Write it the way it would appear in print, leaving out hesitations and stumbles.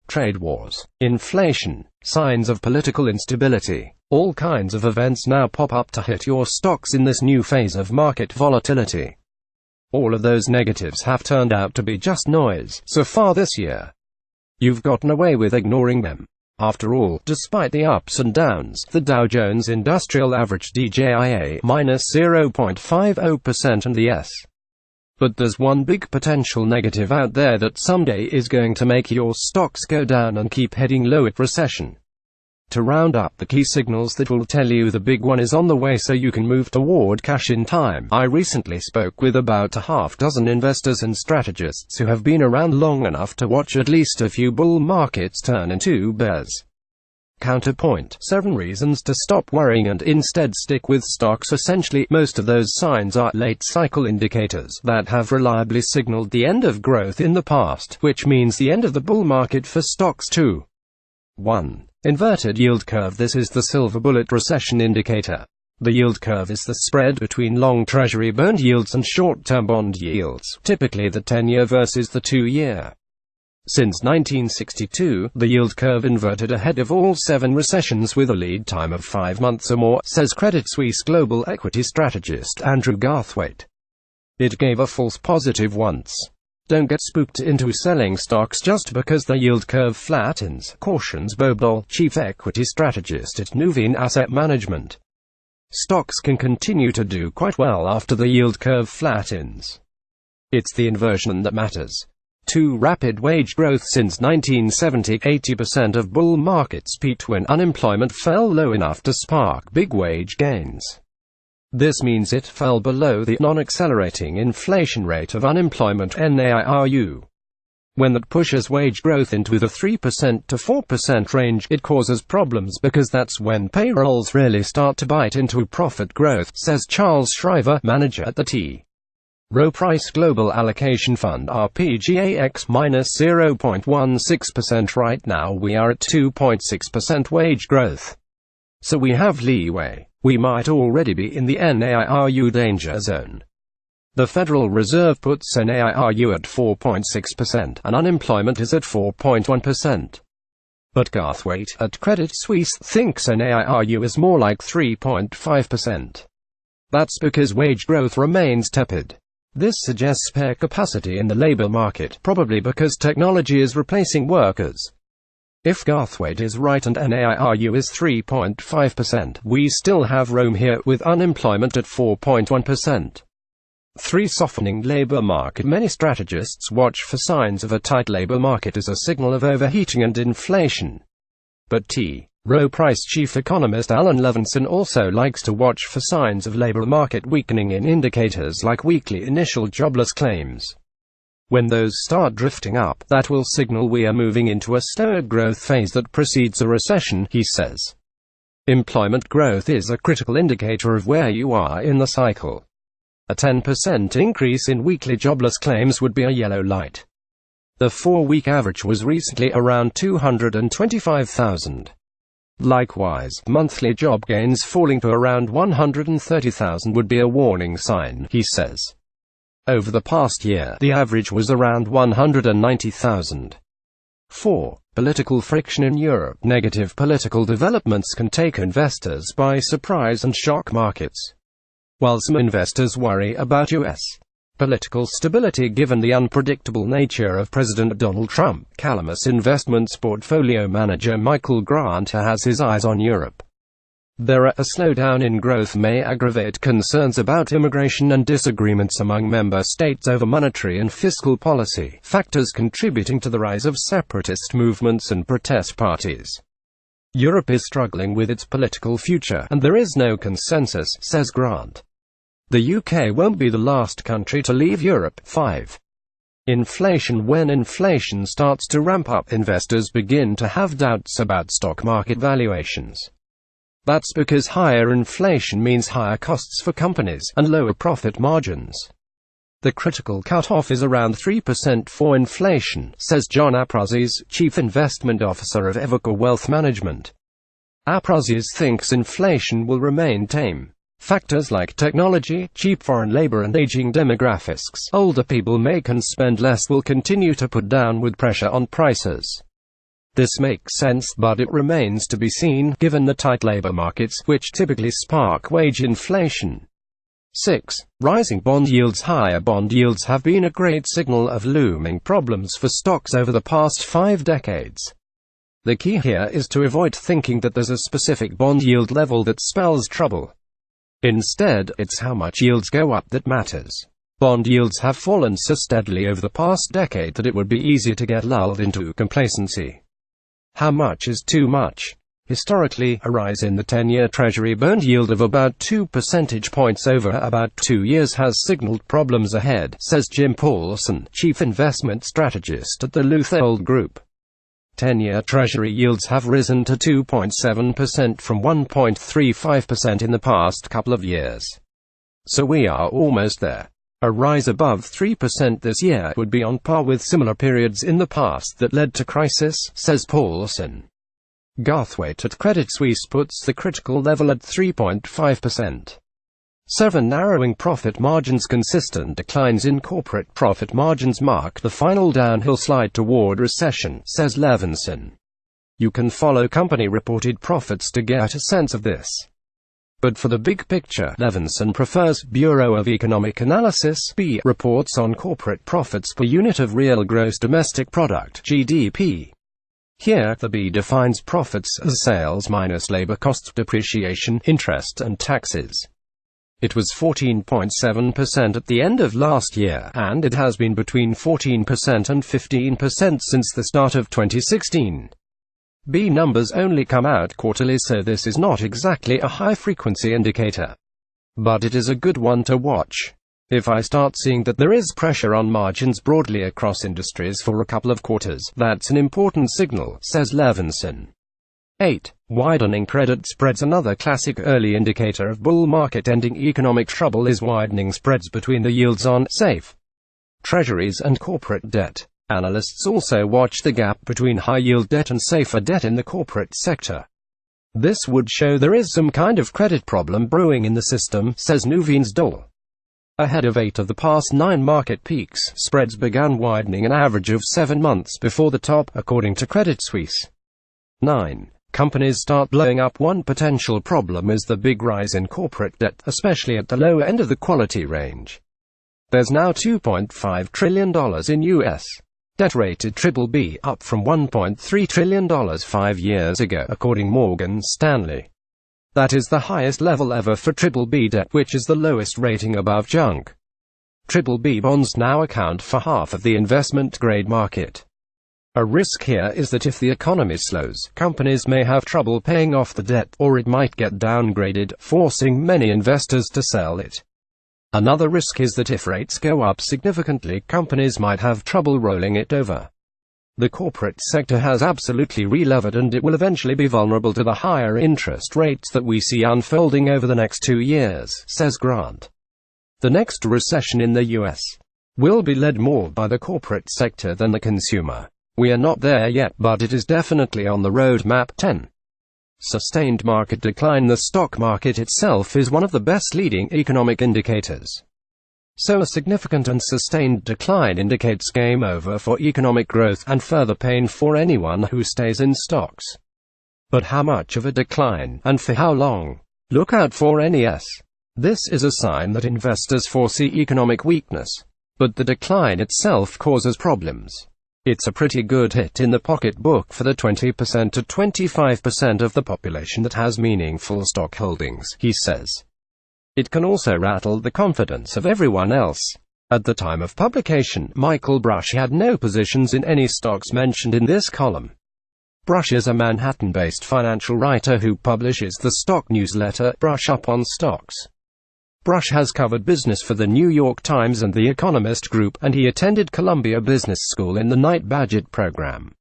trade wars, inflation, signs of political instability. All kinds of events now pop up to hit your stocks in this new phase of market volatility. All of those negatives have turned out to be just noise so far this year. You've gotten away with ignoring them. After all, despite the ups and downs, the Dow Jones Industrial Average DJIA minus 0.50% and the S. But there's one big potential negative out there that someday is going to make your stocks go down and keep heading low at recession. To round up the key signals that will tell you the big one is on the way so you can move toward cash in time, I recently spoke with about a half dozen investors and strategists who have been around long enough to watch at least a few bull markets turn into bears. Counterpoint: 7 reasons to stop worrying and instead stick with stocks. Essentially, most of those signs are late cycle indicators that have reliably signaled the end of growth in the past, which means the end of the bull market for stocks too. 1. Inverted yield curve. This is the silver bullet recession indicator. The yield curve is the spread between long Treasury bond yields and short-term bond yields, typically the 10-year versus the 2-year. Since 1962, the yield curve inverted ahead of all 7 recessions with a lead time of 5 months or more, says Credit Suisse global equity strategist Andrew Garthwaite. It gave a false positive once. Don't get spooked into selling stocks just because the yield curve flattens, cautions Bobol, chief equity strategist at Nuveen Asset Management. Stocks can continue to do quite well after the yield curve flattens. It's the inversion that matters. 2. Rapid wage growth. Since 1970, 80% of bull markets peaked when unemployment fell low enough to spark big wage gains. This means it fell below the non-accelerating inflation rate of unemployment (NAIRU). When that pushes wage growth into the 3% to 4% range, it causes problems because that's when payrolls really start to bite into profit growth, says Charles Shriver, manager at the T. Rowe Price Global Allocation Fund (RPGAX) minus 0.16%. Right now we are at 2.6% wage growth. So we have leeway. We might already be in the NAIRU danger zone. The Federal Reserve puts NAIRU at 4.6%, and unemployment is at 4.1%. But Garthwaite, at Credit Suisse, thinks NAIRU is more like 3.5%. That's because wage growth remains tepid. This suggests spare capacity in the labor market, probably because technology is replacing workers. If Garthwaite is right and NAIRU is 3.5%, we still have room here, with unemployment at 4.1%. 3. Softening labor market. Many strategists watch for signs of a tight labor market as a signal of overheating and inflation. But T. Rowe Price chief economist Alan Levinson also likes to watch for signs of labor market weakening in indicators like weekly initial jobless claims. When those start drifting up, that will signal we are moving into a slower growth phase that precedes a recession, he says. Employment growth is a critical indicator of where you are in the cycle. A 10% increase in weekly jobless claims would be a yellow light. The 4-week average was recently around 225,000. Likewise, monthly job gains falling to around 130,000 would be a warning sign, he says. Over the past year, the average was around 190,000. 4. Political friction in Europe. Negative political developments can take investors by surprise and shock markets. While some investors worry about U.S. political stability given the unpredictable nature of President Donald Trump, Calamus Investments portfolio manager Michael Grant has his eyes on Europe. A slowdown in growth may aggravate concerns about immigration and disagreements among member states over monetary and fiscal policy, factors contributing to the rise of separatist movements and protest parties. Europe is struggling with its political future, and there is no consensus, says Grant. The UK won't be the last country to leave Europe. 5. Inflation. When inflation starts to ramp up, investors begin to have doubts about stock market valuations. That's because higher inflation means higher costs for companies, and lower profit margins. The critical cutoff is around 3% for inflation, says John Aprazis, Chief Investment Officer of Evercore Wealth Management. Aprazis thinks inflation will remain tame. Factors like technology, cheap foreign labor and aging demographics, older people make and spend less, will continue to put downward pressure on prices. This makes sense, but it remains to be seen, given the tight labor markets, which typically spark wage inflation. 6. Rising bond yields. Higher bond yields have been a great signal of looming problems for stocks over the past 5 decades. The key here is to avoid thinking that there's a specific bond yield level that spells trouble. Instead, it's how much yields go up that matters. Bond yields have fallen so steadily over the past decade that it would be easier to get lulled into complacency. How much is too much? Historically, a rise in the 10-year Treasury bond yield of about 2 percentage points over about 2 years has signaled problems ahead, says Jim Paulson, chief investment strategist at the Luthold Group. 10-year Treasury yields have risen to 2.7% from 1.35% in the past couple of years. So we are almost there. A rise above 3% this year would be on par with similar periods in the past that led to crisis, says Paulson. Garthwaite at Credit Suisse puts the critical level at 3.5%. 7. Narrowing profit margins. Consistent declines in corporate profit margins mark the final downhill slide toward recession, says Levinson. You can follow company-reported profits to get a sense of this. But for the big picture, Levinson prefers Bureau of Economic Analysis (B) reports on corporate profits per unit of real gross domestic product (GDP). Here, the B defines profits as sales minus labor costs, depreciation, interest and taxes. It was 14.7% at the end of last year, and it has been between 14% and 15% since the start of 2016. B numbers only come out quarterly, so this is not exactly a high-frequency indicator. But it is a good one to watch. If I start seeing that there is pressure on margins broadly across industries for a couple of quarters, that's an important signal, says Levinson. 8. Widening credit spreads. Another classic early indicator of bull market ending economic trouble is widening spreads between the yields on safe treasuries and corporate debt. Analysts also watch the gap between high-yield debt and safer debt in the corporate sector. This would show there is some kind of credit problem brewing in the system, says Nuveen's Dole. Ahead of 8 of the past 9 market peaks, spreads began widening an average of 7 months before the top, according to Credit Suisse. 9. Companies start blowing up. One potential problem is the big rise in corporate debt, especially at the low end of the quality range. There's now $2.5 trillion in U.S. debt rated BBB, up from $1.3 trillion 5 years ago, according Morgan Stanley. That is the highest level ever for BBB debt, which is the lowest rating above junk. BBB bonds now account for half of the investment-grade market. A risk here is that if the economy slows, companies may have trouble paying off the debt, or it might get downgraded, forcing many investors to sell it. Another risk is that if rates go up significantly, companies might have trouble rolling it over. The corporate sector has absolutely relevered, and it will eventually be vulnerable to the higher interest rates that we see unfolding over the next 2 years, says Grant. The next recession in the U.S. will be led more by the corporate sector than the consumer. We are not there yet, but it is definitely on the roadmap. 10. Sustained market decline. The stock market itself is one of the best leading economic indicators. So a significant and sustained decline indicates game over for economic growth, and further pain for anyone who stays in stocks. But how much of a decline, and for how long? Look out for NES. This is a sign that investors foresee economic weakness. But the decline itself causes problems. It's a pretty good hit in the pocketbook for the 20% to 25% of the population that has meaningful stock holdings, he says. It can also rattle the confidence of everyone else. At the time of publication, Michael Brush had no positions in any stocks mentioned in this column. Brush is a Manhattan-based financial writer who publishes the stock newsletter, Brush Up on Stocks. Brush has covered business for the New York Times and The Economist Group, and he attended Columbia Business School in the Knight Bagehot program.